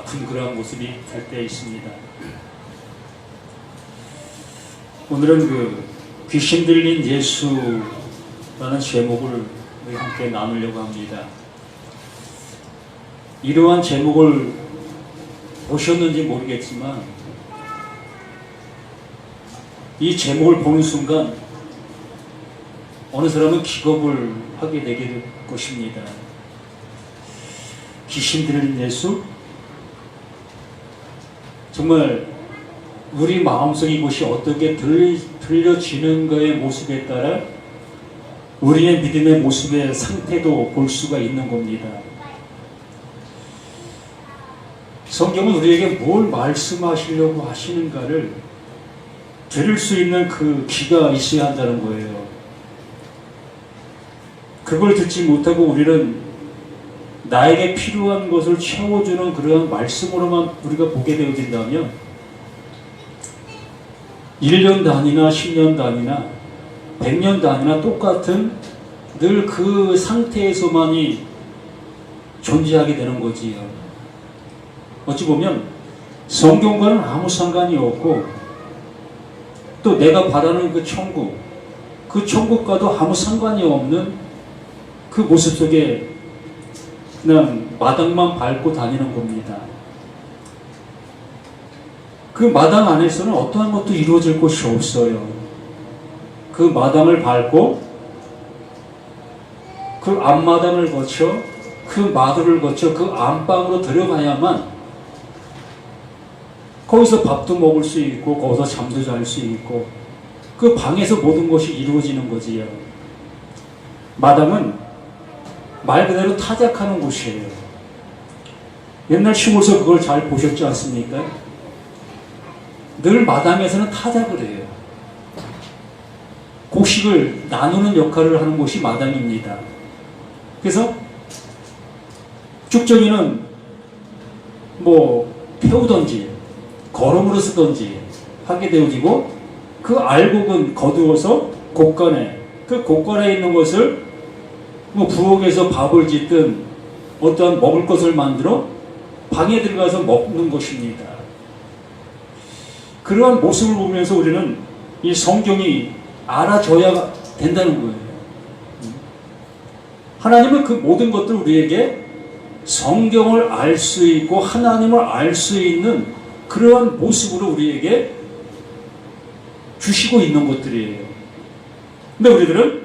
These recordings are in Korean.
아픈 그러한 모습이 될 때 있습니다. 오늘은 그 귀신 들린 예수라는 제목을 우리 함께 나누려고 합니다. 이러한 제목을 보셨는지 모르겠지만 이 제목을 보는 순간 어느 사람은 기겁을 하게 되게 될 것입니다. 귀신 들린 예수? 정말 우리 마음속 이곳이 어떻게 들려지는가의 모습에 따라 우리의 믿음의 모습의 상태도 볼 수가 있는 겁니다. 성경은 우리에게 뭘 말씀하시려고 하시는가를 들을 수 있는 그 귀가 있어야 한다는 거예요. 그걸 듣지 못하고 우리는 나에게 필요한 것을 채워주는 그러한 말씀으로만 우리가 보게 되어진다면 1년 단위나 10년 단위나 100년 단위나 똑같은 늘 그 상태에서만이 존재하게 되는 거지요. 어찌 보면 성경과는 아무 상관이 없고 또 내가 바라는 그 천국과도 아무 상관이 없는 그 모습 속에 그냥 마당만 밟고 다니는 겁니다. 그 마당 안에서는 어떠한 것도 이루어질 것이 없어요. 그 마당을 밟고 그 앞마당을 거쳐 그 마루를 거쳐 그 안방으로 들어가야만 거기서 밥도 먹을 수 있고 거기서 잠도 잘 수 있고 그 방에서 모든 것이 이루어지는 거지요. 마당은 말 그대로 타작하는 곳이에요. 옛날 시골에서 그걸 잘 보셨지 않습니까? 늘 마당에서는 타작을 해요. 곡식을 나누는 역할을 하는 곳이 마당입니다. 그래서 쭉정이는 태우던지 거름으로 쓰던지 하게 되어지고 그 알곡은 거두어서 그 곳간에 있는 것을 부엌에서 밥을 짓든 어떠한 먹을 것을 만들어 방에 들어가서 먹는 것입니다. 그러한 모습을 보면서 우리는 이 성경이 알아줘야 된다는 거예요. 하나님은 그 모든 것들 우리에게 성경을 알 수 있고 하나님을 알 수 있는 그러한 모습으로 우리에게 주시고 있는 것들이에요. 근데 우리들은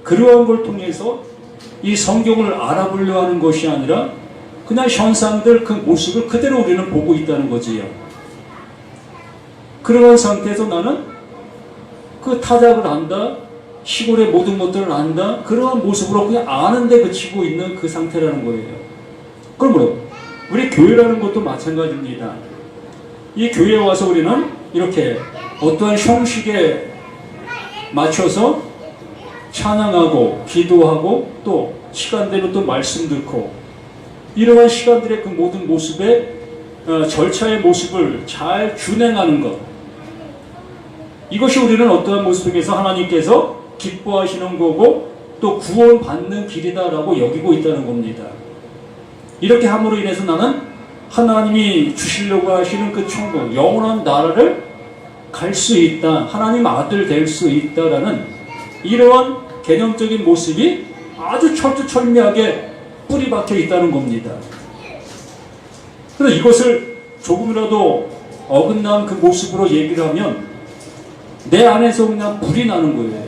그러한 걸 통해서 이 성경을 알아보려 하는 것이 아니라 그냥 현상들 그 모습을 그대로 우리는 보고 있다는 거지요. 그러한 상태에서 나는 그 타작을 안다, 시골의 모든 것들을 안다, 그러한 모습으로 그냥 아는데 그치고 있는 그 상태라는 거예요. 그러므로 우리 교회라는 것도 마찬가지입니다. 이 교회에 와서 우리는 이렇게 어떠한 형식에 맞춰서 찬양하고 기도하고 또 시간대로 또 말씀 듣고 이러한 시간들의 그 모든 모습의 절차의 모습을 잘 준행하는 것, 이것이 우리는 어떠한 모습 속에서 하나님께서 기뻐하시는 거고 또 구원받는 길이다라고 여기고 있다는 겁니다. 이렇게 함으로 인해서 나는 하나님이 주시려고 하시는 그 천국, 영원한 나라를 갈 수 있다, 하나님 아들 될 수 있다라는 이러한 개념적인 모습이 아주 철두철미하게 뿌리 박혀 있다는 겁니다. 그래서 이것을 조금이라도 어긋난 그 모습으로 얘기를 하면 내 안에서 그냥 불이 나는 거예요.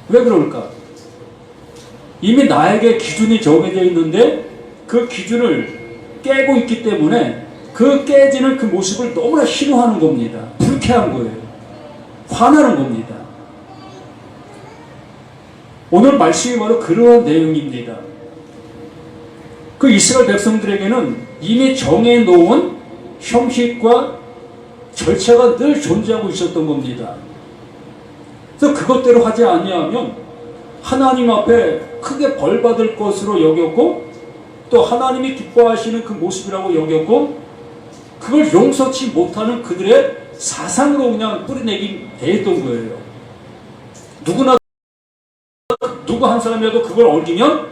왜 그럴까? 이미 나에게 기준이 정해져 있는데 그 기준을 깨고 있기 때문에 그 깨지는 그 모습을 너무나 싫어하는 겁니다. 불쾌한 거예요. 화나는 겁니다. 오늘 말씀이 바로 그러한 내용입니다. 그 이스라엘 백성들에게는 이미 정해놓은 형식과 절차가 늘 존재하고 있었던 겁니다. 그래서 그것대로 하지 아니하면 하나님 앞에 크게 벌받을 것으로 여겼고 또 하나님이 기뻐하시는 그 모습이라고 여겼고 그걸 용서치 못하는 그들의 사상으로 그냥 뿌리내기 대했던 거예요. 누구 한 사람이라도 그걸 어기면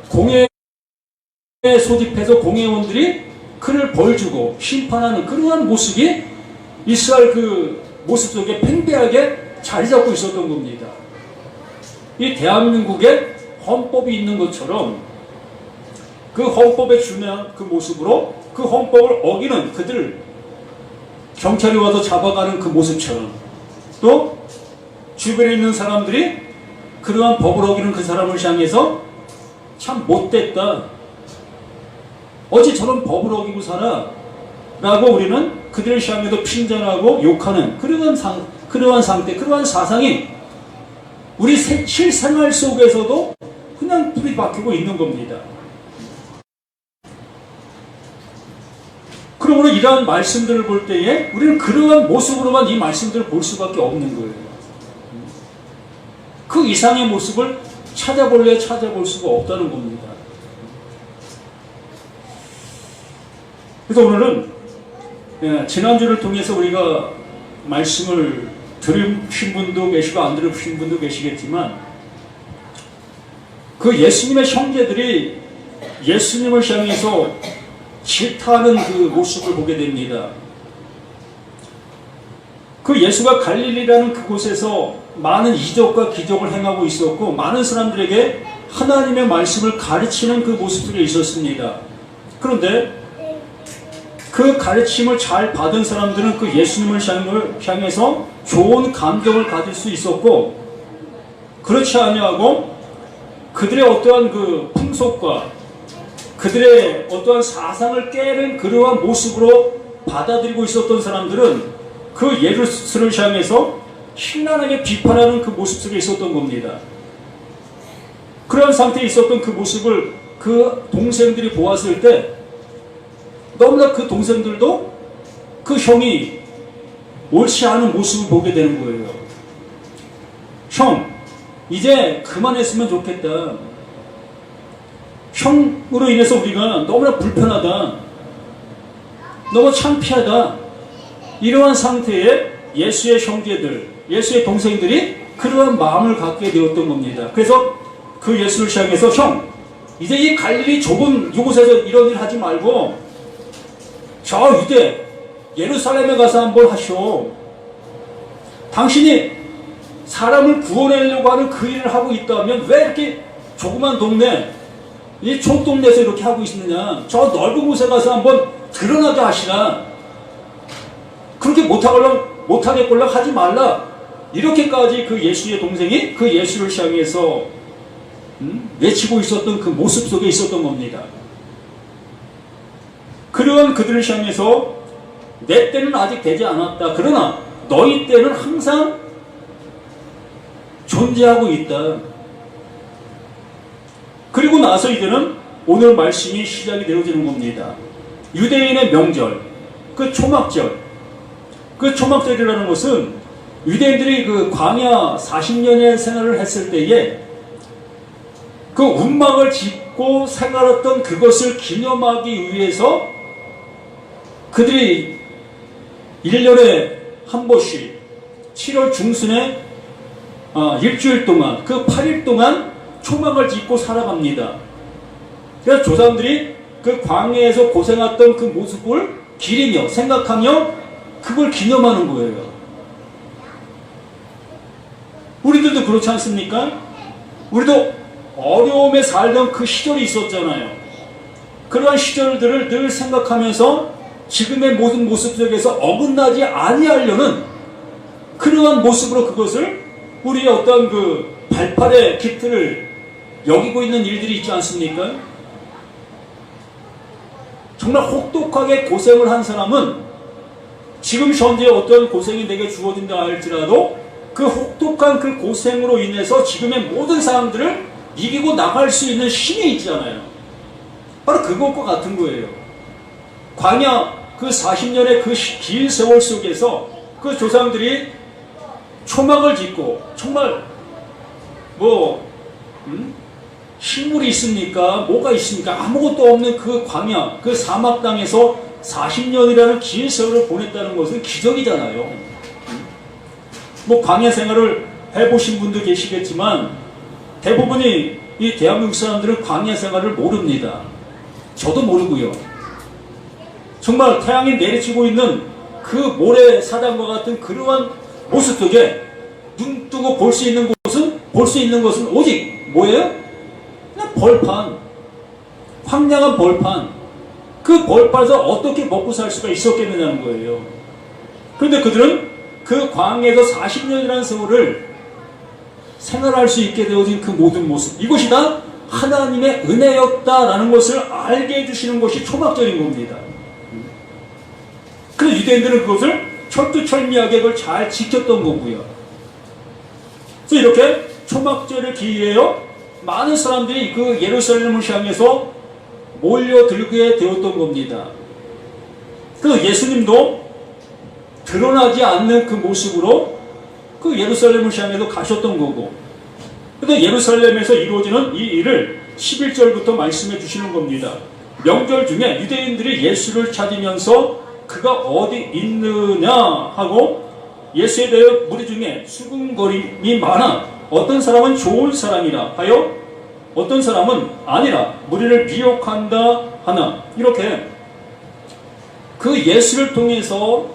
공의 소집해서 공회원들이 그를 벌주고 심판하는 그러한 모습이 이스라엘 그 모습 속에 팽배하게 자리 잡고 있었던 겁니다. 이 대한민국에 헌법이 있는 것처럼 그 헌법에 준한 그 모습으로 그 헌법을 어기는 그들 경찰이 와서 잡아가는 그 모습처럼 또 주변에 있는 사람들이 그러한 법을 어기는 그 사람을 향해서 참 못됐다. 어찌 저런 법을 어기고 살아? 라고 우리는 그들을 향해서 핀잔하고 욕하는 그러한 상태, 그러한 사상이 우리 실생활 속에서도 그냥 불이 박히고 있는 겁니다. 그러므로 이러한 말씀들을 볼 때에 우리는 그러한 모습으로만 이 말씀들을 볼 수밖에 없는 거예요. 그 이상의 모습을 찾아볼 수가 없다는 겁니다. 그래서 오늘은 지난주를 통해서 우리가 말씀을 들으신 분도 계시고 안 들으신 분도 계시겠지만 그 예수님의 형제들이 예수님을 향해서 질타하는 그 모습을 보게 됩니다. 그 예수가 갈릴리라는 그곳에서 많은 이적과 기적을 행하고 있었고 많은 사람들에게 하나님의 말씀을 가르치는 그 모습들이 있었습니다. 그런데 그 가르침을 잘 받은 사람들은 그 예수님을 향해서 좋은 감정을 가질 수 있었고 그렇지 아니하고 그들의 어떠한 그 풍속과 그들의 어떠한 사상을 깨는 그러한 모습으로 받아들이고 있었던 사람들은 그 예수를 향해서 신랄하게 비판하는 그 모습 속에 있었던 겁니다. 그런 상태에 있었던 그 모습을 그 동생들이 보았을 때 너무나 그 동생들도 그 형이 옳지 않은 모습을 보게 되는 거예요. 형, 이제 그만했으면 좋겠다. 형으로 인해서 우리가 너무나 불편하다. 너무 창피하다. 이러한 상태에 예수의 형제들, 예수의 동생들이 그러한 마음을 갖게 되었던 겁니다. 그래서 그 예수를 향해서 형, 이제 이 갈릴리 좁은 이곳에서 이런 일 하지 말고 저 유대 예루살렘에 가서 한번 하시오. 당신이 사람을 구원하려고 하는 그 일을 하고 있다면 왜 이렇게 조그만 동네 이 촌동네에서 이렇게 하고 있느냐. 저 넓은 곳에 가서 한번 드러나게 하시나. 그렇게 못하겠걸랑 하지 말라. 이렇게까지 그 예수의 동생이 그 예수를 향해서 외치고 있었던 그 모습 속에 있었던 겁니다. 그러한 그들을 향해서 내 때는 아직 되지 않았다. 그러나 너희 때는 항상 존재하고 있다. 그리고 나서 이제는 오늘 말씀이 시작이 되어지는 겁니다. 유대인의 명절, 그 초막절. 그 초막절이라는 것은 유대인들이 그 광야 40년의 생활을 했을 때에 그 운막을 짓고 생활했던 그것을 기념하기 위해서 그들이 1년에 한 번씩 7월 중순에 일주일 동안 그 8일 동안 초막을 짓고 살아갑니다. 그래서 조상들이 그 광야에서 고생했던 그 모습을 기리며 생각하며 그걸 기념하는 거예요. 우리들도 그렇지 않습니까? 우리도 어려움에 살던 그 시절이 있었잖아요. 그러한 시절들을 늘 생각하면서 지금의 모든 모습 속에서 어긋나지 아니하려는 그러한 모습으로 그것을 우리의 어떤 그 발판의 기틀을 여기고 있는 일들이 있지 않습니까? 정말 혹독하게 고생을 한 사람은 지금 현재 어떤 고생이 내게 주어진다 할지라도 그 혹독한 그 고생으로 인해서 지금의 모든 사람들을 이기고 나갈 수 있는 힘이 있잖아요. 바로 그것과 같은 거예요. 광야 그 40년의 그 긴 세월 속에서 그 조상들이 초막을 짓고 정말 식물이 있습니까? 뭐가 있습니까? 아무것도 없는 그 광야, 그 사막 땅에서 40년이라는 긴 세월을 보냈다는 것은 기적이잖아요. 광야 생활을 해보신 분도 계시겠지만 대부분이 이 대한민국 사람들은 광야 생활을 모릅니다. 저도 모르고요. 정말 태양이 내리치고 있는 그 모래사장과 같은 그러한 모습 속에 눈 뜨고 볼 수 있는 것은 오직 뭐예요? 그냥 벌판. 황량한 벌판. 그 벌판에서 어떻게 먹고 살 수가 있었겠느냐는 거예요. 그런데 그들은 그 광야에서 40년이라는 세월을 생활할 수 있게 되어진 그 모든 모습, 이것이 다 하나님의 은혜였다라는 것을 알게 해주시는 것이 초막절인 겁니다. 그래서 유대인들은 그것을 철두철미하게 그걸 잘 지켰던 거고요. 그래서 이렇게 초막절을 기해요 많은 사람들이 그 예루살렘을 향해서 몰려들게 되었던 겁니다. 그래서 예수님도 드러나지 않는 그 모습으로 그 예루살렘을 향해서 가셨던 거고, 그래서 예루살렘에서 이루어지는 이 일을 11절부터 말씀해 주시는 겁니다. 명절 중에 유대인들이 예수를 찾으면서 그가 어디 있느냐 하고 예수에 대해 무리 중에 수군거림이 많아 어떤 사람은 좋은 사람이라 하여 어떤 사람은 아니라 무리를 미혹한다 하나, 이렇게 그 예수를 통해서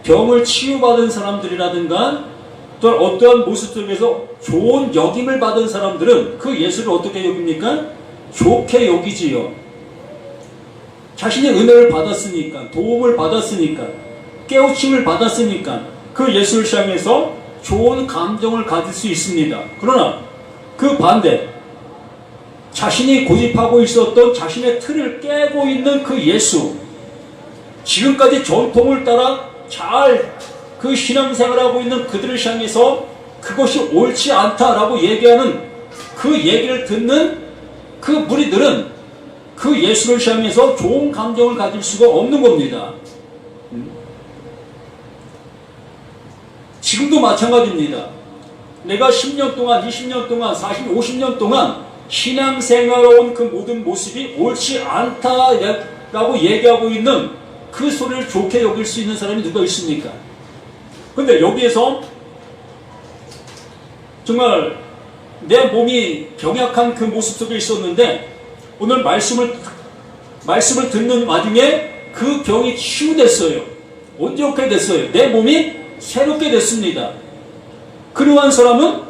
병을 치유받은 사람들이라든가 또 어떠한 모습 속에서 좋은 여김을 받은 사람들은 그 예수를 어떻게 여깁니까? 좋게 여기지요. 자신의 은혜를 받았으니까, 도움을 받았으니까, 깨우침을 받았으니까 그 예수를 향해서 좋은 감정을 가질 수 있습니다. 그러나 그 반대, 자신이 고집하고 있었던 자신의 틀을 깨고 있는 그 예수, 지금까지 전통을 따라 잘 그 신앙생활하고 있는 그들을 향해서 그것이 옳지 않다라고 얘기하는 그 얘기를 듣는 그 무리들은 그 예수를 향해서 좋은 감정을 가질 수가 없는 겁니다. 지금도 마찬가지입니다. 내가 10년 동안, 20년 동안, 40, 50년 동안 신앙생활에 온 그 모든 모습이 옳지 않다라고 얘기하고 있는 그 소리를 좋게 여길 수 있는 사람이 누가 있습니까? 근데 여기에서 정말 내 몸이 병약한 그 모습 속에 있었는데 오늘 말씀을 듣는 와중에 그 병이 치유됐어요. 온전케 됐어요. 내 몸이 새롭게 됐습니다. 그러한 사람은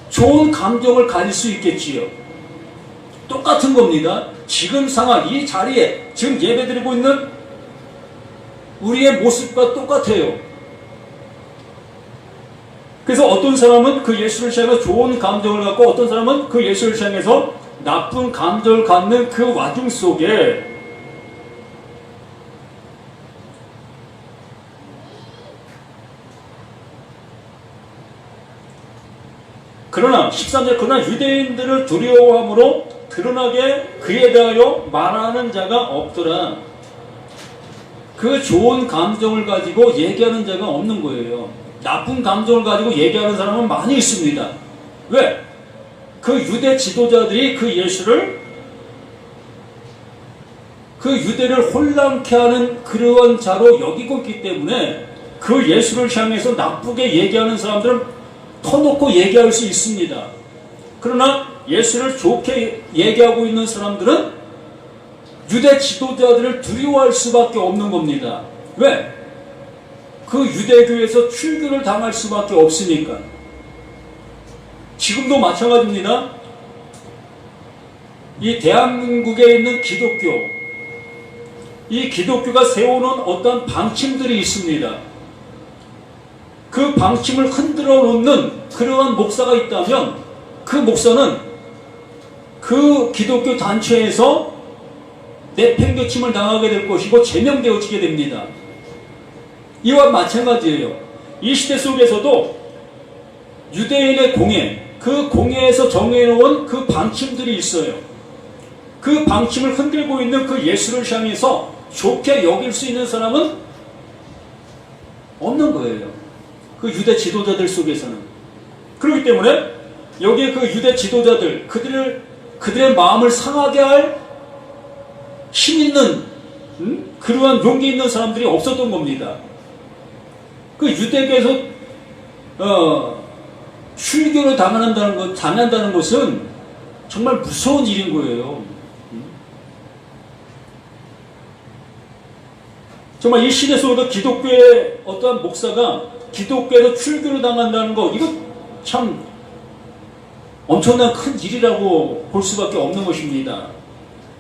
좋은 감정을 가질 수 있겠지요. 똑같은 겁니다. 지금 상황, 이 자리에 지금 예배드리고 있는 우리의 모습과 똑같아요. 그래서 어떤 사람은 그 예수를 향해서 좋은 감정을 갖고 어떤 사람은 그 예수를 향해서 나쁜 감정을 갖는 그 와중 속에 그러나 13절, 그러나 유대인들을 두려워함으로 드러나게 그에 대하여 말하는 자가 없더라. 그 좋은 감정을 가지고 얘기하는 자가 없는 거예요. 나쁜 감정을 가지고 얘기하는 사람은 많이 있습니다. 왜? 그 유대 지도자들이 그 예수를, 그 유대를 혼란케 하는 그러한 자로 여기고 있기 때문에 그 예수를 향해서 나쁘게 얘기하는 사람들은 터놓고 얘기할 수 있습니다. 그러나 예수를 좋게 얘기하고 있는 사람들은 유대 지도자들을 두려워할 수밖에 없는 겁니다. 왜? 그 유대교에서 출교를 당할 수밖에 없으니까. 지금도 마찬가지입니다. 이 대한민국에 있는 기독교, 이 기독교가 세우는 어떤 방침들이 있습니다. 그 방침을 흔들어 놓는 그러한 목사가 있다면 그 목사는 그 기독교 단체에서 내팽개침을 당하게 될 것이고 제명되어지게 됩니다. 이와 마찬가지예요. 이 시대 속에서도 유대인의 공예, 그 공예에서 정해놓은 그 방침들이 있어요. 그 방침을 흔들고 있는 그 예수를 향해서 좋게 여길 수 있는 사람은 없는 거예요. 그 유대 지도자들 속에서는. 그렇기 때문에 여기에 그 유대 지도자들, 그들의 마음을 상하게 할 힘 있는, 그러한 용기 있는 사람들이 없었던 겁니다. 그 유대교에서 출교를 당한다는 것은 정말 무서운 일인 거예요. 정말 이 시대 속에도 기독교의 어떠한 목사가 기독교에서 출교를 당한다는 거, 이거 참 엄청난 큰 일이라고 볼 수밖에 없는 것입니다.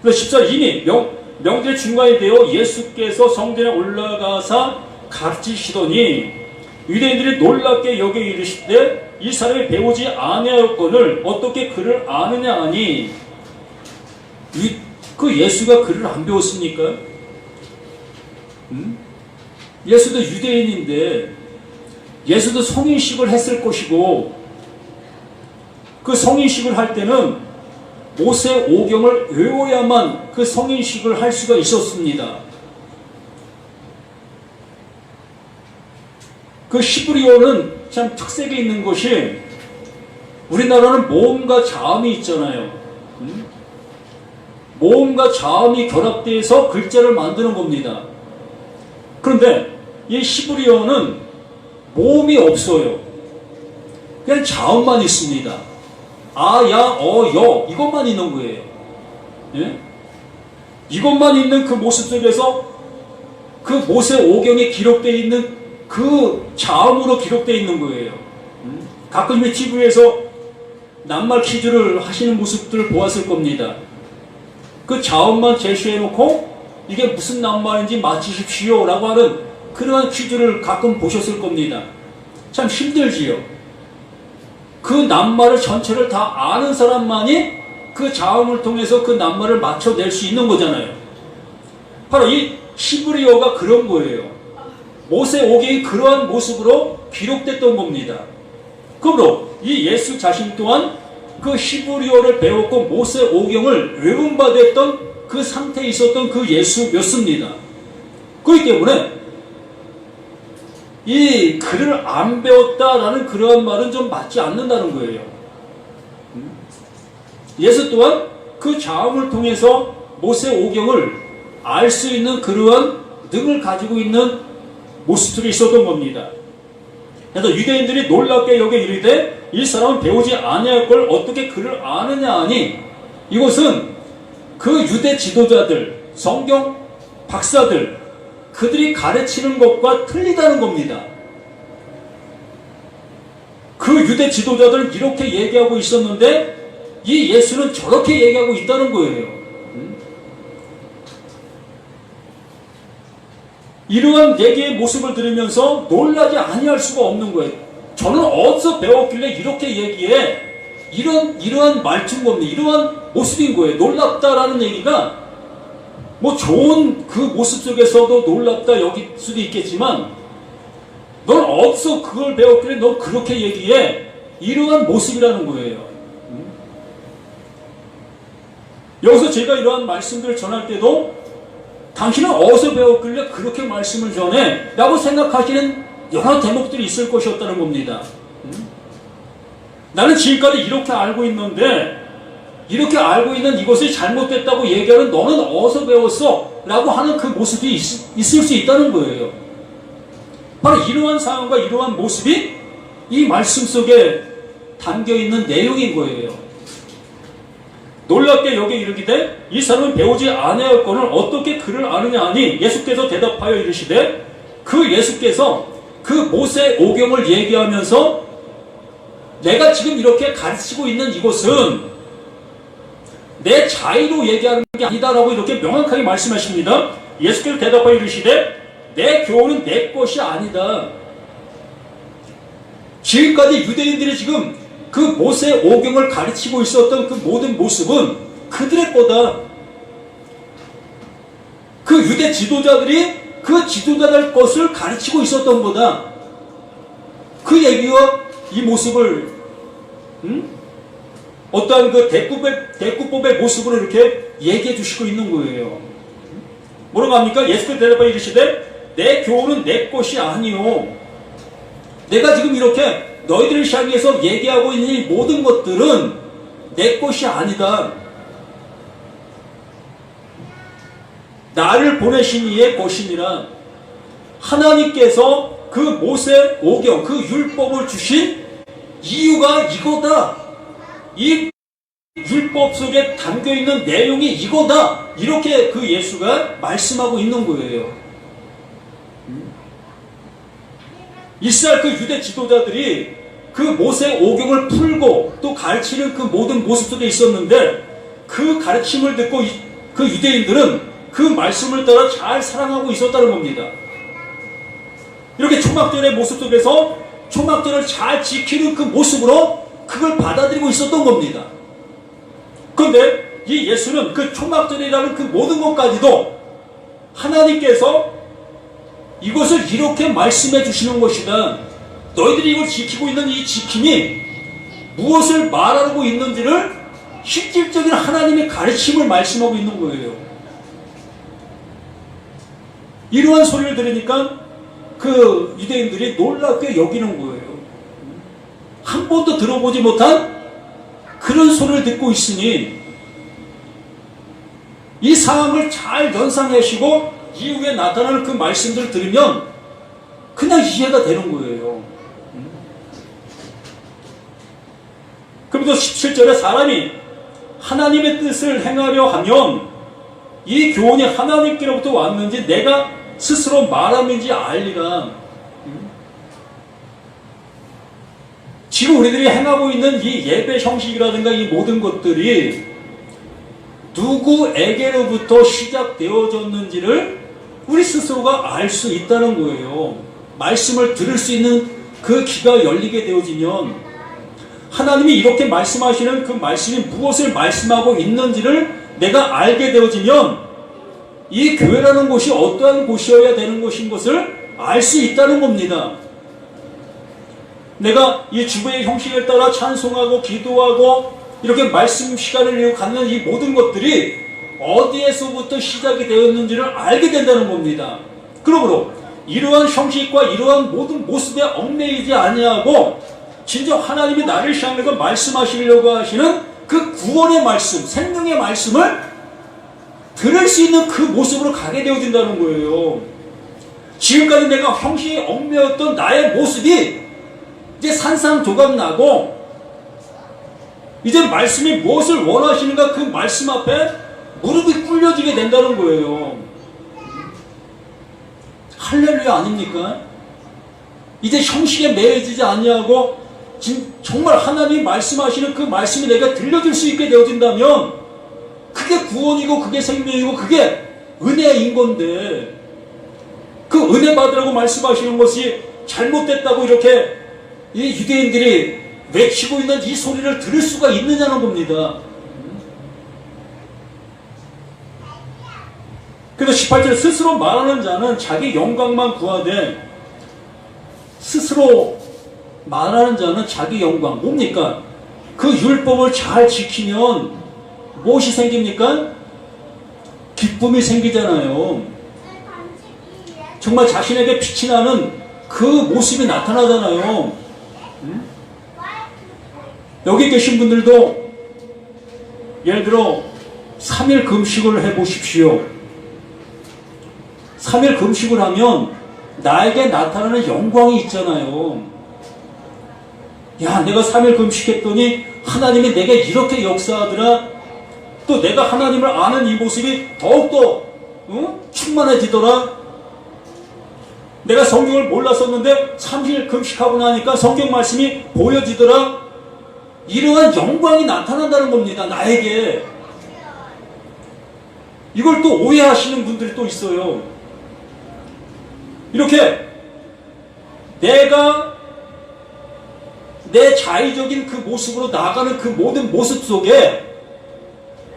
그래서 14절, 이미 명절 중간이 되어 예수께서 성전에 올라가사 가르치시더니 유대인들이 놀랍게 여겨 이르시되 이 사람이 배우지 아니하였거늘 어떻게 그를 아느냐 하니, 그 예수가 그를 안 배웠습니까? 예수도 유대인인데 예수도 성인식을 했을 것이고, 그 성인식을 할 때는 모세 오경을 외워야만 그 성인식을 할 수가 있었습니다. 그 히브리어는 참 특색이 있는 것이, 우리나라는 모음과 자음이 있잖아요. 모음과 자음이 결합돼서 글자를 만드는 겁니다. 그런데 이 히브리어는 모음이 없어요. 그냥 자음만 있습니다. 아, 야, 여, 이것만 있는 거예요. 예? 이것만 있는 그 모습 속에서 그 모세 오경에 기록되어 있는 그 자음으로 기록되어 있는 거예요. 가끔 TV에서 낱말 퀴즈를 하시는 모습들을 보았을 겁니다. 그 자음만 제시해놓고 이게 무슨 낱말인지 맞히십시오 라고 하는 그러한 퀴즈를 가끔 보셨을 겁니다. 참 힘들지요. 그 낱말을 전체를 다 아는 사람만이 그 자음을 통해서 그 낱말을 맞춰낼 수 있는 거잖아요. 바로 이 히브리어가 그런 거예요. 모세 오경이 그러한 모습으로 기록됐던 겁니다. 그러므로 이 예수 자신 또한 그 히브리어를 배웠고 모세 오경을 외운 바 됐던 그 상태에 있었던 그 예수였습니다. 그렇기 때문에 이 글을 안 배웠다라는 그러한 말은 좀 맞지 않는다는 거예요. 예수 또한 그 자음을 통해서 모세 오경을 알 수 있는 그러한 능을 가지고 있는 모습들이 있었던 겁니다. 그래서 유대인들이 놀랍게 여겨 이르되 이 사람은 배우지 아니할 걸 어떻게 그를 아느냐 하니, 이것은 그 유대 지도자들, 성경 박사들, 그들이 가르치는 것과 틀리다는 겁니다. 그 유대 지도자들은 이렇게 얘기하고 있었는데 이 예수는 저렇게 얘기하고 있다는 거예요. 이러한 얘기의 모습을 들으면서 놀라지 아니할 수가 없는 거예요. 저는 어디서 배웠길래 이렇게 얘기해? 이러한 말투인 겁니다. 이러한 모습인 거예요. 놀랍다라는 얘기가 뭐 좋은 그 모습 속에서도 놀랍다 여길 수도 있겠지만, 넌 어디서 그걸 배웠길래 너 그렇게 얘기해? 이러한 모습이라는 거예요. 여기서 제가 이러한 말씀들을 전할 때도 당신은 어디서 배웠길래 그렇게 말씀을 전해? 라고 생각하시는 여러 대목들이 있을 것이었다는 겁니다. 나는 지금까지 이렇게 알고 있는데, 이렇게 알고 있는 이것이 잘못됐다고 얘기하는 너는 어디서 배웠어? 라고 하는 그 모습이 있을 수 있다는 거예요. 바로 이러한 상황과 이러한 모습이 이 말씀 속에 담겨있는 내용인 거예요. 놀랍게 여기 이르기되 이 사람은 배우지 아니하였거늘 어떻게 그를 아느냐 하니, 예수께서 대답하여 이르시되, 그 예수께서 그 모세 오경을 얘기하면서 내가 지금 이렇게 가르치고 있는 이것은 내 자의로 얘기하는 게 아니다라고 이렇게 명확하게 말씀하십니다. 예수께서 대답하여 이르시되 내 교훈은 내 것이 아니다. 지금까지 유대인들이 지금 그 모세 오경을 가르치고 있었던 그 모든 모습은 그들의 거다. 그 유대 지도자들이 그 지도자들 것을 가르치고 있었던 거다. 그 얘기와 이 모습을 어떠한 그 대꾸법의 모습으로 이렇게 얘기해 주시고 있는 거예요. 뭐라고 합니까? 예수께서 대답하여 이르시되 내 교훈은 내 것이 아니요. 내가 지금 이렇게 너희들을 향해서 얘기하고 있는 이 모든 것들은 내 것이 아니다. 나를 보내신 이의 것이니라. 하나님께서 그 모세 오경, 그 율법을 주신 이유가 이거다. 이 율법 속에 담겨있는 내용이 이거다, 이렇게 그 예수가 말씀하고 있는 거예요. 이스라엘 그 유대 지도자들이 그 모세 오경을 풀고 또 가르치는 그 모든 모습 속에 있었는데, 그 가르침을 듣고 그 유대인들은 그 말씀을 따라 잘 살아가고 있었다는 겁니다. 이렇게 초막절의 모습 속에서 초막절을 잘 지키는 그 모습으로 그걸 받아들이고 있었던 겁니다. 그런데 이 예수는 그 초막절이라는 그 모든 것까지도 하나님께서 이것을 이렇게 말씀해 주시는 것이다, 너희들이 이걸 지키고 있는 이 지킴이 무엇을 말하고 있는지를 실질적인 하나님의 가르침을 말씀하고 있는 거예요. 이러한 소리를 들으니까 그 유대인들이 놀랍게 여기는 거예요. 한 번도 들어보지 못한 그런 소리를 듣고 있으니 이 상황을 잘 연상하시고 이후에 나타나는 그 말씀들을 들으면 그냥 이해가 되는 거예요. 그러면서 17절에 사람이 하나님의 뜻을 행하려 하면 이 교훈이 하나님께로부터 왔는지 내가 스스로 말함인지 알리라. 지금 우리들이 행하고 있는 이 예배 형식이라든가 이 모든 것들이 누구에게로부터 시작되어졌는지를 우리 스스로가 알 수 있다는 거예요. 말씀을 들을 수 있는 그 귀가 열리게 되어지면, 하나님이 이렇게 말씀하시는 그 말씀이 무엇을 말씀하고 있는지를 내가 알게 되어지면 이 교회라는 곳이 어떠한 곳이어야 되는 것인 것을 알 수 있다는 겁니다. 내가 이 주보의 형식을 따라 찬송하고 기도하고 이렇게 말씀 시간을 갖는 이 모든 것들이 어디에서부터 시작이 되었는지를 알게 된다는 겁니다. 그러므로 이러한 형식과 이러한 모든 모습에 얽매이지 아니하고 진정 하나님이 나를 향해서 말씀하시려고 하시는 그 구원의 말씀, 생명의 말씀을 들을 수 있는 그 모습으로 가게 되어진다는 거예요. 지금까지 내가 형식에 얽매였던 나의 모습이 이제 산산조각나고, 이제 말씀이 무엇을 원하시는가 그 말씀 앞에 무릎이 꿇려지게 된다는 거예요. 할렐루야 아닙니까? 이제 형식에 매여지지 아니하고 정말 하나님이 말씀하시는 그 말씀이 내가 들려줄 수 있게 되어진다면 그게 구원이고 그게 생명이고 그게 은혜인 건데, 그 은혜 받으라고 말씀하시는 것이 잘못됐다고 이렇게 이 유대인들이 외치고 있는 이 소리를 들을 수가 있느냐는 겁니다. 그래서 18절 스스로 말하는 자는 자기 영광만 구하되, 스스로 말하는 자는 자기 영광, 뭡니까? 그 율법을 잘 지키면 무엇이 생깁니까? 기쁨이 생기잖아요. 정말 자신에게 빛이 나는 그 모습이 나타나잖아요. 여기 계신 분들도 예를 들어 3일 금식을 해보십시오. 3일 금식을 하면 나에게 나타나는 영광이 있잖아요. 야, 내가 3일 금식했더니 하나님이 내게 이렇게 역사하더라. 또 내가 하나님을 아는 이 모습이 더욱더 충만해지더라. 내가 성경을 몰랐었는데 3일 금식하고 나니까 성경 말씀이 보여지더라. 이러한 영광이 나타난다는 겁니다, 나에게. 이걸 또 오해하시는 분들이 또 있어요. 이렇게 내가 내 자의적인 그 모습으로 나아가는 그 모든 모습 속에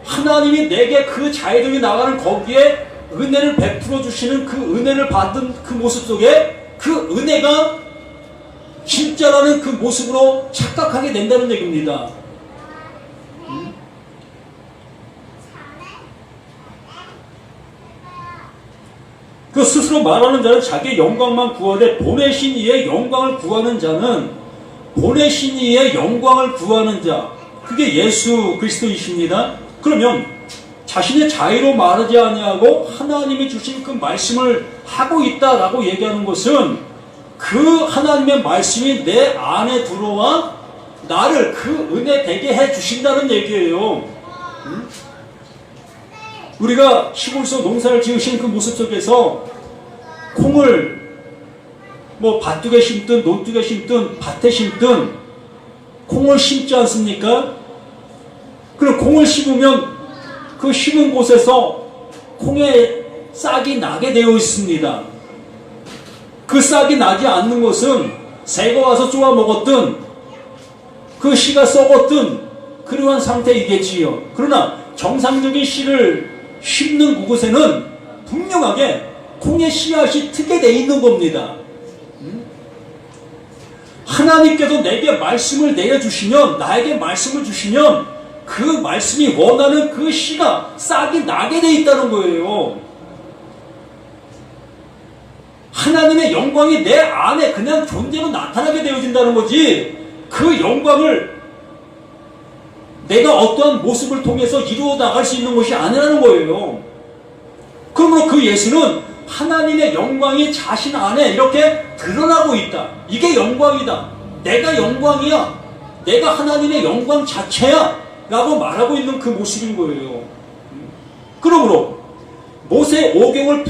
하나님이 내게 그 자의적인 나가는 거기에 은혜를 베풀어 주시는 그 은혜를 받은 그 모습 속에 그 은혜가 진짜라는 그 모습으로 착각하게 된다는 얘기입니다. 그 스스로 말하는 자는 자기의 영광만 구하되 보내신 이의 영광을 구하는 자는, 보내신 이의 영광을 구하는 자, 그게 예수 그리스도이십니다. 그러면 자신의 자의로 말하지 아니하고 하나님이 주신 그 말씀을 하고 있다라고 얘기하는 것은 그 하나님의 말씀이 내 안에 들어와 나를 그 은혜 되게 해 주신다는 얘기예요. 응? 우리가 시골에서 농사를 지으신 그 모습 속에서 콩을 뭐 밭두개 심든 논두개 심든 밭에 심든 콩을 심지 않습니까? 그럼 콩을 심으면 그 심은 곳에서 콩의 싹이 나게 되어 있습니다. 그 싹이 나지 않는 것은 새가 와서 쪼아 먹었든 그 씨가 썩었든 그러한 상태이겠지요. 그러나 정상적인 씨를 심는 그곳에는 분명하게 콩의 씨앗이 트게 돼 있는 겁니다. 하나님께서 내게 말씀을 내려주시면, 나에게 말씀을 주시면 그 말씀이 원하는 그 씨가 싹이 나게 돼 있다는 거예요. 하나님의 영광이 내 안에 그냥 존재로 나타나게 되어진다는 거지, 그 영광을 내가 어떠한 모습을 통해서 이루어 나갈 수 있는 것이 아니라는 거예요. 그러므로 그 예수는 하나님의 영광이 자신 안에 이렇게 드러나고 있다. 이게 영광이다. 내가 영광이야. 내가 하나님의 영광 자체야. 라고 말하고 있는 그 모습인 거예요. 그러므로 모세 오경을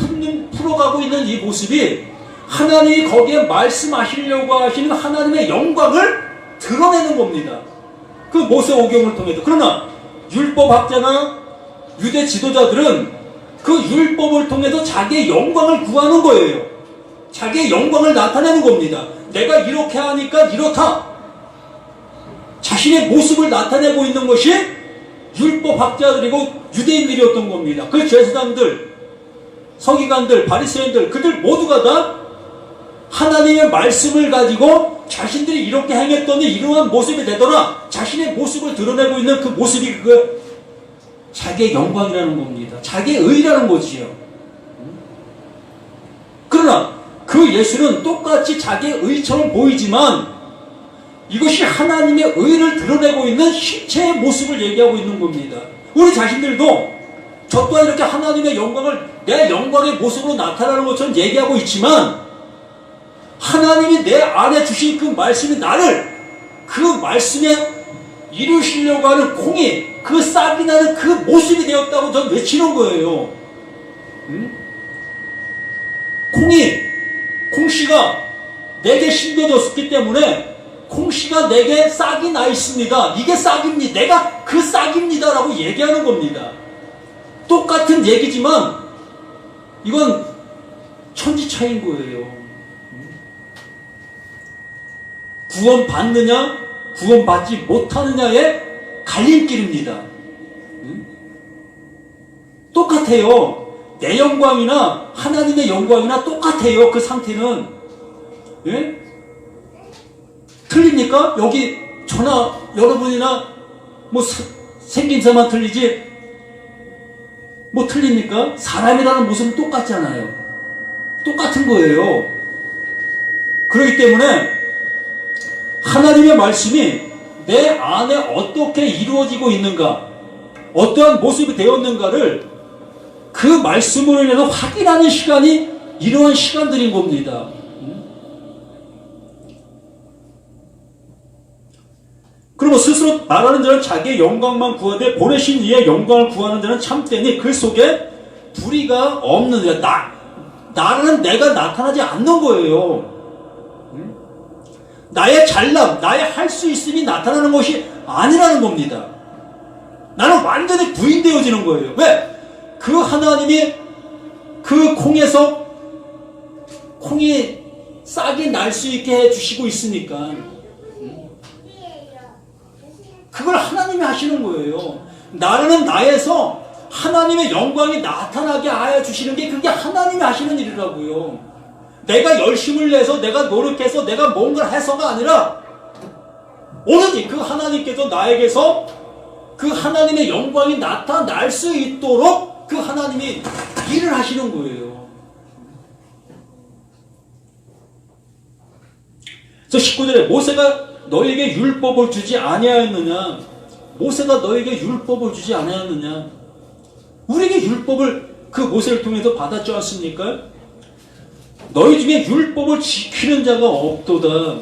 풀어가고 있는 이 모습이 하나님이 거기에 말씀하시려고 하시는 하나님의 영광을 드러내는 겁니다. 그 모세 오경을 통해서. 그러나 율법학자나 유대 지도자들은 그 율법을 통해서 자기의 영광을 구하는 거예요. 자기의 영광을 나타내는 겁니다. 내가 이렇게 하니까 이렇다. 자신의 모습을 나타내고 있는 것이 율법학자들이고 유대인들이었던 겁니다. 그 제사장들, 서기관들, 바리새인들, 그들 모두가 다 하나님의 말씀을 가지고 자신들이 이렇게 행했더니 이러한 모습이 되더라. 자신의 모습을 드러내고 있는 그 모습이 그 자기의 영광이라는 겁니다. 자기의 의라는 거지요. 그러나 그 예수는 똑같이 자기의 의처럼 보이지만 이것이 하나님의 의를 드러내고 있는 실체의 모습을 얘기하고 있는 겁니다. 우리 자신들도 저 또한 이렇게 하나님의 영광을 내 영광의 모습으로 나타나는 것처럼 얘기하고 있지만 하나님이 내 안에 주신 그 말씀이 나를 그 말씀에 이루시려고 하는 콩이 그 싹이 나는 그 모습이 되었다고 전 외치는 거예요. 콩씨가 내게 심겨졌기 때문에 콩씨가 내게 싹이 나 있습니다. 이게 싹입니다. 내가 그 싹입니다. 라고 얘기하는 겁니다. 똑같은 얘기지만 이건 천지차이인 거예요. 구원 받느냐, 구원 받지 못하느냐의 갈림길입니다. 똑같아요. 내 영광이나 하나님의 영광이나 똑같아요. 그 상태는. 예? 틀립니까? 여기 저나 여러분이나 뭐 생김새만 틀리지 뭐 틀립니까? 사람이라는 모습은 똑같잖아요. 똑같은 거예요. 그렇기 때문에 하나님의 말씀이 내 안에 어떻게 이루어지고 있는가, 어떠한 모습이 되었는가를 그 말씀으로 인해서 확인하는 시간이 이러한 시간들인 겁니다. 그리고 스스로 말하는 자는 자기의 영광만 구하되 보내신 이의 영광을 구하는 자는 참되니 그 속에 불의가 없느니라. 나는 내가 나타나지 않는 거예요. 나의 잘남, 나의 할 수 있음이 나타나는 것이 아니라는 겁니다. 나는 완전히 부인되어지는 거예요. 왜? 그 하나님이 그 콩에서 콩이 싹이 날 수 있게 해주시고 있으니까 그걸 하나님이 하시는 거예요. 나는 나에서 하나님의 영광이 나타나게 하여 주시는 게 그게 하나님이 하시는 일이라고요. 내가 열심을 내서 내가 노력해서 내가 뭔가를 해서가 아니라 오로지 그 하나님께서 나에게서 그 하나님의 영광이 나타날 수 있도록 그 하나님이 일을 하시는 거예요. 그래서 19절에 모세가 너에게 율법을 주지 아니하였느냐? 모세가 너에게 율법을 주지 아니하였느냐? 우리에게 율법을 그 모세를 통해서 받았지 않습니까? 너희 중에 율법을 지키는 자가 없도다.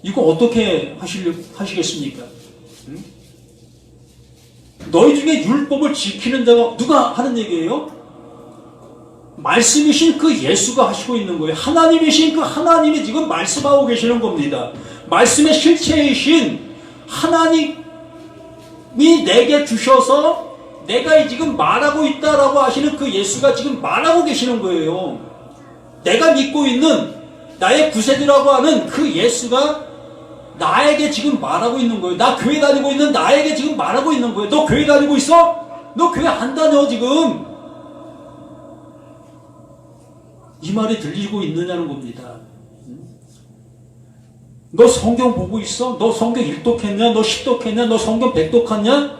이거 어떻게 하시겠습니까? 응? 너희 중에 율법을 지키는 자가 누가 하는 얘기예요? 말씀이신 그 예수가 하시고 있는 거예요. 하나님이신 그 하나님이 지금 말씀하고 계시는 겁니다. 말씀의 실체이신 하나님이 내게 주셔서 내가 지금 말하고 있다라고 하시는 그 예수가 지금 말하고 계시는 거예요. 내가 믿고 있는 나의 구세주라고 하는 그 예수가 나에게 지금 말하고 있는 거예요. 나 교회 다니고 있는 나에게 지금 말하고 있는 거예요. 너 교회 다니고 있어? 너 교회 안 다녀 지금? 이 말이 들리고 있느냐는 겁니다. 너 성경 보고 있어? 너 성경 1독했냐? 너 10독했냐? 너 성경 100독했냐?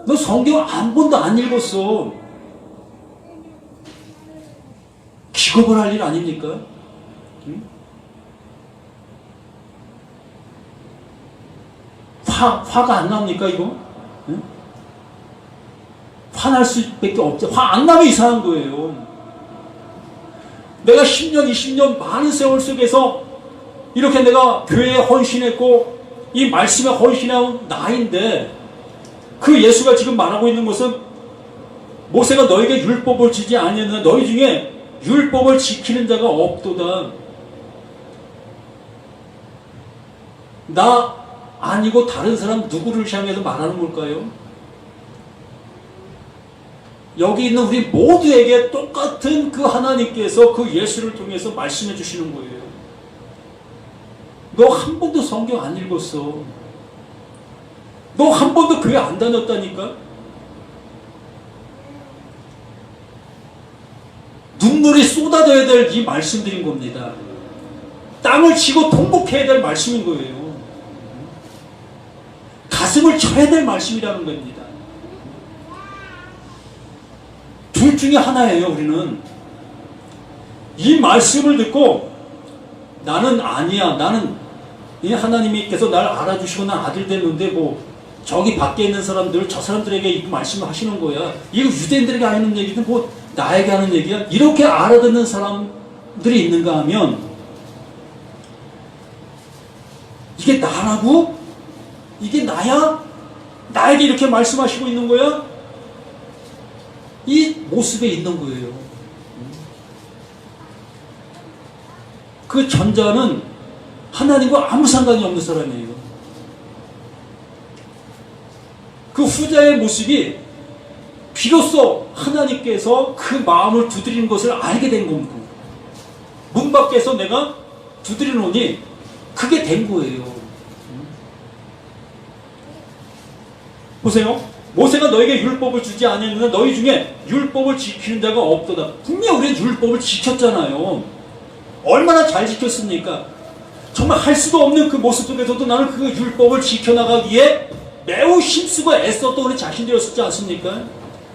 너 성경 한 번도 안 읽었어. 기겁을 할 일 아닙니까? 응? 화가 안 납니까 이거? 응? 화날 수밖에 없죠. 화 안 나면 이상한 거예요. 내가 10년, 20년 많은 세월 속에서 이렇게 내가 교회에 헌신했고 이 말씀에 헌신한 나인데 그 예수가 지금 말하고 있는 것은 모세가 너에게 율법을 주지 아니하느냐 너희 중에 율법을 지키는 자가 없도다. 나 아니고 다른 사람 누구를 향해서 말하는 걸까요? 여기 있는 우리 모두에게 똑같은 그 하나님께서 그 예수를 통해서 말씀해 주시는 거예요. 너 한 번도 성경 안 읽었어. 너 한 번도 교회 안 다녔다니까? 눈물이 쏟아져야 될 이 말씀드린 겁니다. 땅을 치고 통곡해야 될 말씀인 거예요. 가슴을 쳐야 될 말씀이라는 겁니다. 둘 중에 하나예요, 우리는. 이 말씀을 듣고 나는 아니야. 나는 이 하나님께서 날 알아주시고 난 아들 됐는데 뭐 저기 밖에 있는 사람들 저 사람들에게 이 말씀을 하시는 거야. 이거 유대인들에게 하는 얘기든 뭐 나에게 하는 얘기야. 이렇게 알아듣는 사람들이 있는가 하면 이게 나라고? 이게 나야? 나에게 이렇게 말씀하시고 있는 거야? 이 모습에 있는 거예요. 그 전자는 하나님과 아무 상관이 없는 사람이에요. 그 후자의 모습이 비로소 하나님께서 그 마음을 두드리는 것을 알게 된 겁니다. 문 밖에서 내가 두드리노니 그게 된 거예요. 보세요. 모세가 너에게 율법을 주지 아니하느냐 너희 중에 율법을 지키는 자가 없도다. 분명히 우리는 율법을 지켰잖아요. 얼마나 잘 지켰습니까? 정말 할 수도 없는 그 모습 속에서도 나는 그 율법을 지켜나가기 위해 매우 힘쓰고 애썼던 우리 자신들이었지 않습니까?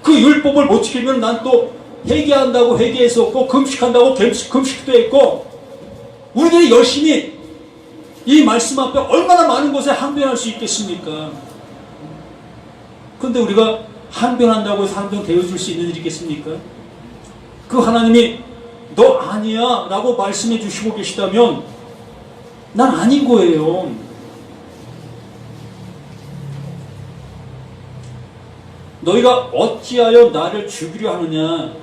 그 율법을 못 지키면 난 또 회개한다고 회개했었고 금식한다고 금식도 했고 우리들이 열심히 이 말씀 앞에 얼마나 많은 것에 항변할 수 있겠습니까? 그런데 우리가 항변한다고 해서 항변되어줄 수 있는 일이 있겠습니까? 그 하나님이 너 아니야 라고 말씀해 주시고 계시다면 난 아닌 거예요. 너희가 어찌하여 나를 죽이려 하느냐?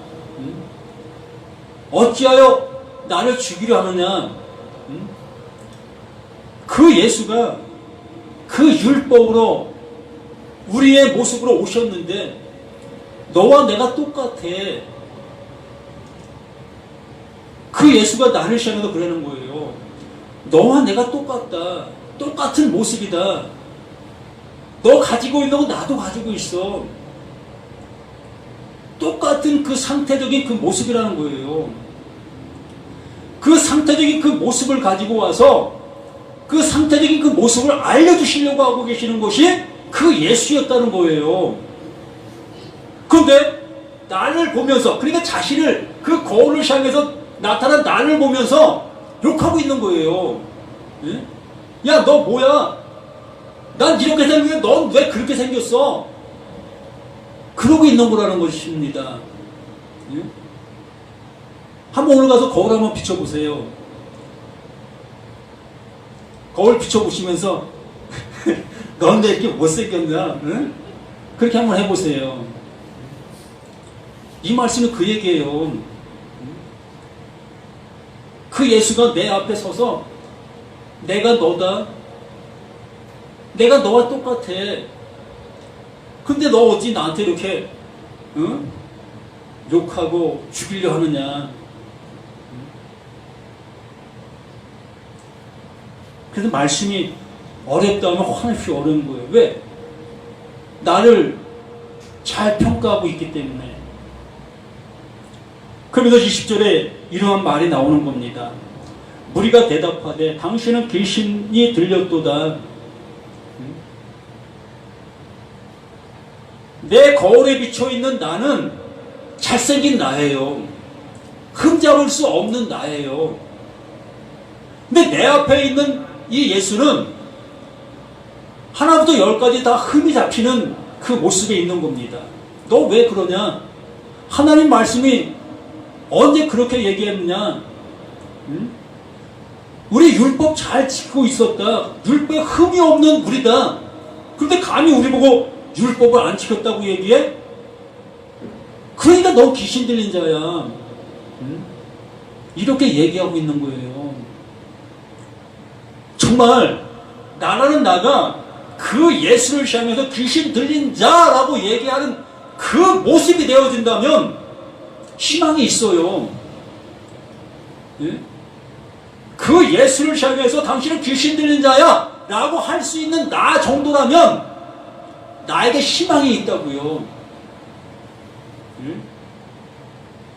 어찌하여 나를 죽이려 하느냐? 그 예수가 그 율법으로 우리의 모습으로 오셨는데 너와 내가 똑같아. 그 예수가 나를 향해서 그러는 거예요. 너와 내가 똑같다. 똑같은 모습이다. 너 가지고 있는 거 나도 가지고 있어. 똑같은 그 상태적인 그 모습이라는 거예요. 그 상태적인 그 모습을 가지고 와서 그 상태적인 그 모습을 알려주시려고 하고 계시는 것이 그 예수였다는 거예요. 그런데 나를 보면서 그러니까 자신을 그 거울을 향해서 나타난 나를 보면서 욕하고 있는 거예요. 예? 야, 너 뭐야? 난 이렇게 생겼는데 넌 왜 그렇게 생겼어? 그러고 있는 거라는 것입니다. 예? 한번 오늘 가서 거울 한번 비춰보세요. 거울 비춰보시면서 넌 왜 이렇게 못생겼냐? 응? 그렇게 한번 해보세요. 이 말씀은 그 얘기예요. 그 예수가 내 앞에 서서 내가 너다. 내가 너와 똑같아. 근데 너 어찌 나한테 이렇게 응? 욕하고 죽이려 하느냐. 그래서 말씀이 어렵다 하면 한없이 어려운 거예요. 왜? 나를 잘 평가하고 있기 때문에. 그러면서 20절에 이러한 말이 나오는 겁니다. 무리가 대답하되 당신은 귀신이 들렸도다. 내 거울에 비춰있는 나는 잘생긴 나예요. 흠잡을 수 없는 나예요. 근데 내 앞에 있는 이 예수는 하나부터 열까지 다 흠이 잡히는 그 모습에 있는 겁니다. 너 왜 그러냐? 하나님 말씀이 언제 그렇게 얘기했느냐? 응? 우리 율법 잘 지키고 있었다. 율법에 흠이 없는 우리다. 그런데 감히 우리 보고 율법을 안 지켰다고 얘기해? 그러니까 너 귀신 들린 자야. 응? 이렇게 얘기하고 있는 거예요. 정말 나라는 나가 그 예수를 향해서 귀신 들린 자라고 얘기하는 그 모습이 되어진다면 희망이 있어요. 예? 그 예수를 향해서 당신은 귀신 들린 자야 라고 할 수 있는 나 정도라면 나에게 희망이 있다고요. 예?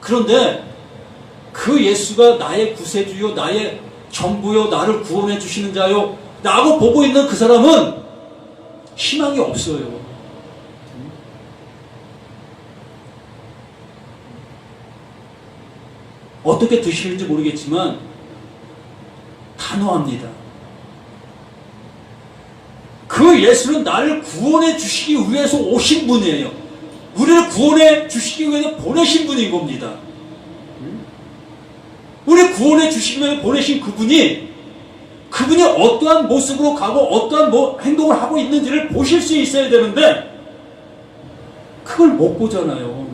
그런데 그 예수가 나의 구세주요, 나의 전부요, 나를 구원해 주시는 자요 라고 보고 있는 그 사람은 희망이 없어요. 어떻게 드시는지 모르겠지만 단호합니다. 그 예수는 나를 구원해 주시기 위해서 오신 분이에요. 우리를 구원해 주시기 위해서 보내신 분인 겁니다. 우리를 구원해 주시기 위해서 보내신 그분이 어떠한 모습으로 가고 어떠한 행동을 하고 있는지를 보실 수 있어야 되는데 그걸 못 보잖아요.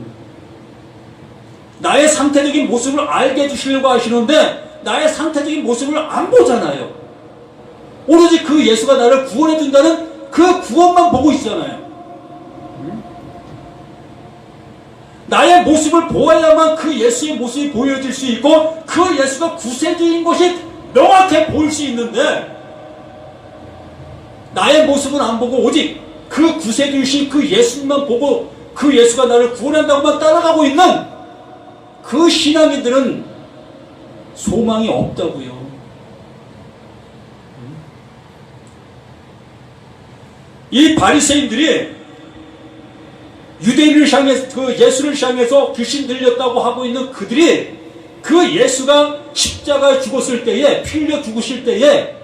나의 상태적인 모습을 알게 해주시려고 하시는데 나의 상태적인 모습을 안 보잖아요. 오로지 그 예수가 나를 구원해 준다는 그 구원만 보고 있잖아요. 나의 모습을 보아야만 그 예수의 모습이 보여질 수 있고 그 예수가 구세주인 것이 명확히 보일 수 있는데 나의 모습은 안 보고 오직 그 구세주이신 그 예수님만 보고 그 예수가 나를 구원한다고만 따라가고 있는 그 신앙인들은 소망이 없다고요. 이 바리새인들이 유대인을 향해서 그 예수를 향해서 귀신 들렸다고 하고 있는 그들이 그 예수가 십자가에 죽었을 때에 피 흘려 죽으실 때에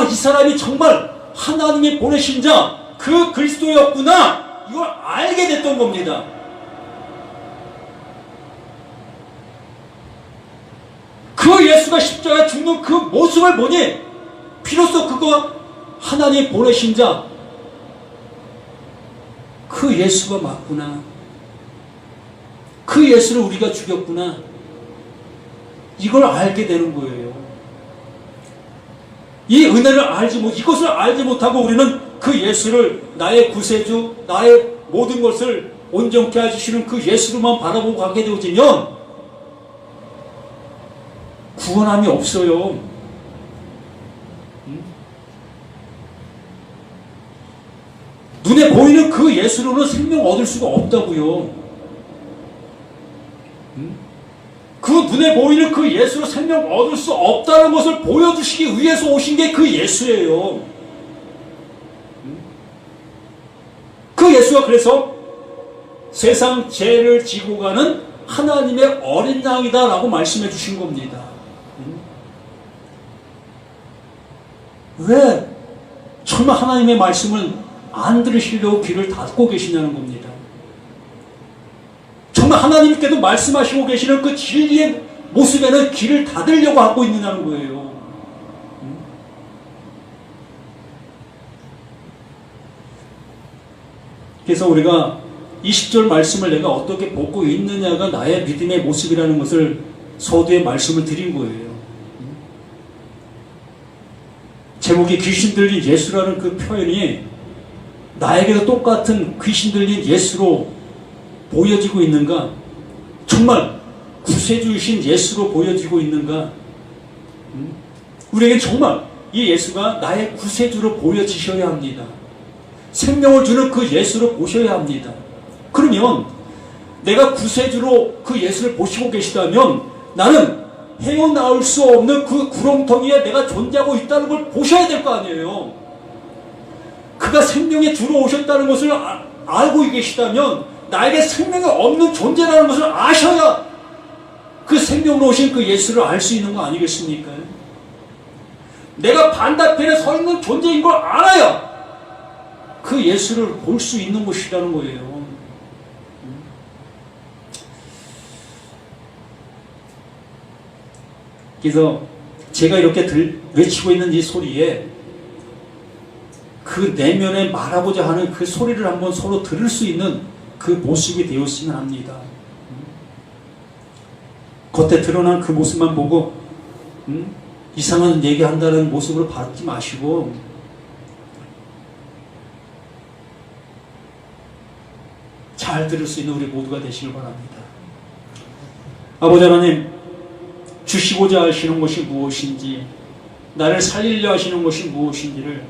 이 사람이 정말 하나님이 보내신 자 그 그리스도였구나 이걸 알게 됐던 겁니다. 그 예수가 십자가에 죽는 그 모습을 보니 비로소 그거 하나님 보내신 자 그 예수가 맞구나. 그 예수를 우리가 죽였구나. 이걸 알게 되는 거예요. 이 은혜를 이것을 알지 못하고 우리는 그 예수를 나의 구세주, 나의 모든 것을 온전케 해주시는 그 예수로만 바라보고 가게 되어지면 구원함이 없어요. 눈에 보이는 그 예수로는 생명 얻을 수가 없다고요. 그 눈에 보이는 그 예수로 생명 얻을 수 없다는 것을 보여주시기 위해서 오신 게 그 예수예요. 그 예수가 그래서 세상 죄를 지고 가는 하나님의 어린 양이다 라고 말씀해 주신 겁니다. 왜 정말 하나님의 말씀을 안 들으시려고 귀를 닫고 계시냐는 겁니다. 정말 하나님께도 말씀하시고 계시는 그 진리의 모습에는 귀를 닫으려고 하고 있느냐는 거예요. 그래서 우리가 20절 말씀을 내가 어떻게 보고 있느냐가 나의 믿음의 모습이라는 것을 서두에 말씀을 드린 거예요. 제목이 귀신 들린 예수라는 그 표현이 나에게도 똑같은 귀신 들린 예수로 보여지고 있는가? 정말 구세주이신 예수로 보여지고 있는가? 우리에게 정말 이 예수가 나의 구세주로 보여지셔야 합니다. 생명을 주는 그 예수를 보셔야 합니다. 그러면 내가 구세주로 그 예수를 보시고 계시다면 나는 헤어나올 수 없는 그 구렁텅이에 내가 존재하고 있다는 걸 보셔야 될 거 아니에요. 그가 생명의 주로 오셨다는 것을 알고 계시다면 나에게 생명이 없는 존재라는 것을 아셔야 그 생명으로 오신 그 예수를 알 수 있는 거 아니겠습니까? 내가 반대편에 서 있는 존재인 걸 알아야 그 예수를 볼 수 있는 것이라는 거예요. 그래서 제가 이렇게 외치고 있는 이 소리에 그 내면에 말하고자 하는 그 소리를 한번 서로 들을 수 있는 그 모습이 되었으면 합니다. 겉에 드러난 그 모습만 보고 이상한 얘기한다는 모습으로 받지 마시고 잘 들을 수 있는 우리 모두가 되시길 바랍니다. 아버지 하나님, 주시고자 하시는 것이 무엇인지, 나를 살리려 하시는 것이 무엇인지를